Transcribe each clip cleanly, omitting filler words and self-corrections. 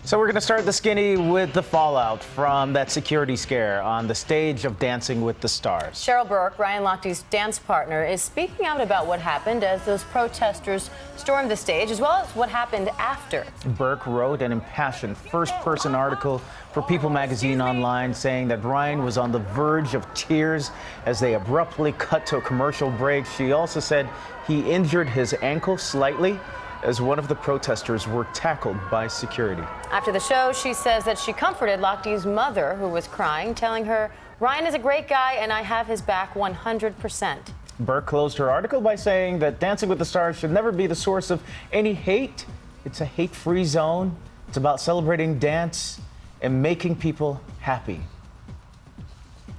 So we're going to start the skinny with the fallout from that security scare on the stage of Dancing with the Stars. Cheryl Burke, Ryan Lochte's dance partner, is speaking out about what happened as those protesters stormed the stage, as well as what happened after. Burke wrote an impassioned first-person article for People magazine online saying that Ryan was on the verge of tears as they abruptly cut to a commercial break. She also said he injured his ankle slightly as one of the protesters were tackled by security. After the show, she says that she comforted Lochte's mother, who was crying, telling her, "Ryan is a great guy and I have his back 100%. Burke closed her article by saying that Dancing with the Stars should never be the source of any hate. It's a hate-free zone. It's about celebrating dance and making people happy.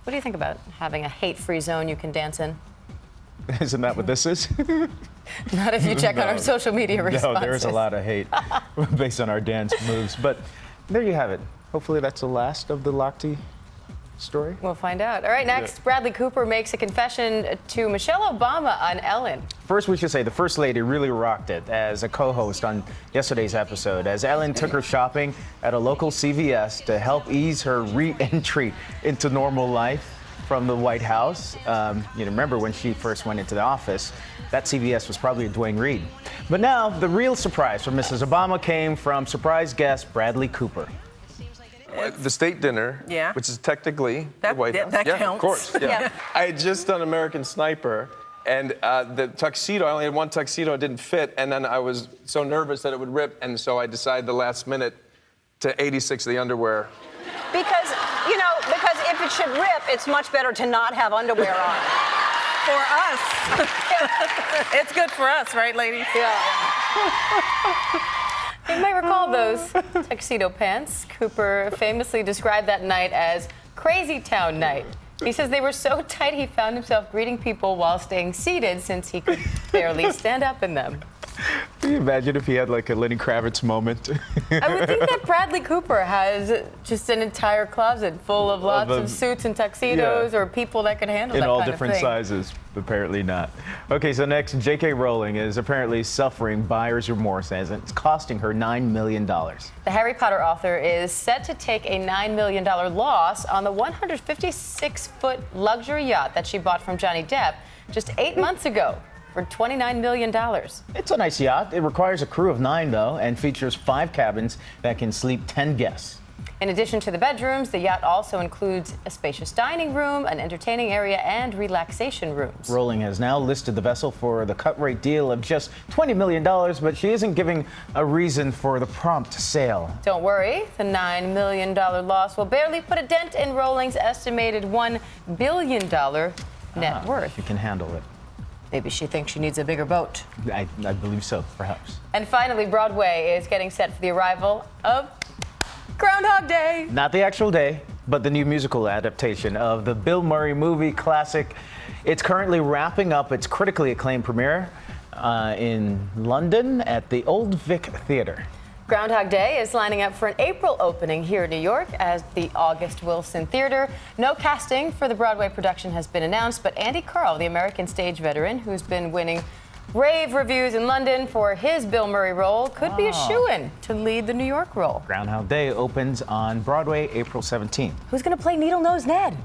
What do you think about having a hate-free zone you can dance in? Isn't that what this is? Not if you check on our social media responses. No, there's a lot of hate based on our dance moves. But there you have it. Hopefully that's the last of the Lochte story. We'll find out. All right, next, Bradley Cooper makes a confession to Michelle Obama on Ellen. First, we should say the First Lady really rocked it as a co-host on yesterday's episode, as Ellen took her shopping at a local CVS to help ease her re-entry into normal life from the White House. You remember when she first went into the office, that CVS was probably a Duane Reade. But now, the real surprise for Mrs. Obama came from surprise guest Bradley Cooper. The state dinner, which is technically the White House. That counts. Of course, yeah. I had just done American Sniper, and the tuxedo, I only had one tuxedo, it didn't fit, and then I was so nervous that it would rip, and so I decided the last minute to 86 the underwear. Because if it should rip, it's much better to not have underwear on. For us. It's good for us, right, ladies? Yeah. You might recall those tuxedo pants. Cooper famously described that night as Crazy Town Night. He says they were so tight he found himself greeting people while staying seated since he could barely stand up in them. Can you imagine if he had like a Lenny Kravitz moment? I would think that Bradley Cooper has just an entire closet full of lots of suits and tuxedos, or people that could handle that kind of thing. In all different sizes, apparently not. Okay, so next, J.K. Rowling is apparently suffering buyer's remorse as it's costing her $9 million. The Harry Potter author is set to take a $9 million loss on the 156-foot luxury yacht that she bought from Johnny Depp just 8 months ago for $29 million. It's a nice yacht. It requires a crew of 9, though, and features 5 cabins that can sleep 10 guests. In addition to the bedrooms, the yacht also includes a spacious dining room, an entertaining area, and relaxation rooms. Rowling has now listed the vessel for the cut-rate deal of just $20 million, but she isn't giving a reason for the prompt sale. Don't worry, the $9 million loss will barely put a dent in Rowling's estimated $1 billion net worth. She can handle it. Maybe she thinks she needs a bigger boat. I believe so, perhaps. And finally, Broadway is getting set for the arrival of Groundhog Day. Not the actual day, but the new musical adaptation of the Bill Murray movie classic. It's currently wrapping up its critically acclaimed premiere in London at the Old Vic Theatre. Groundhog Day is lining up for an April opening here in New York at the August Wilson Theater. No casting for the Broadway production has been announced, but Andy Karl, the American stage veteran who's been winning rave reviews in London for his Bill Murray role, could be a shoo-in to lead the New York role. Groundhog Day opens on Broadway April 17th. Who's going to play Needle-Nosed Ned?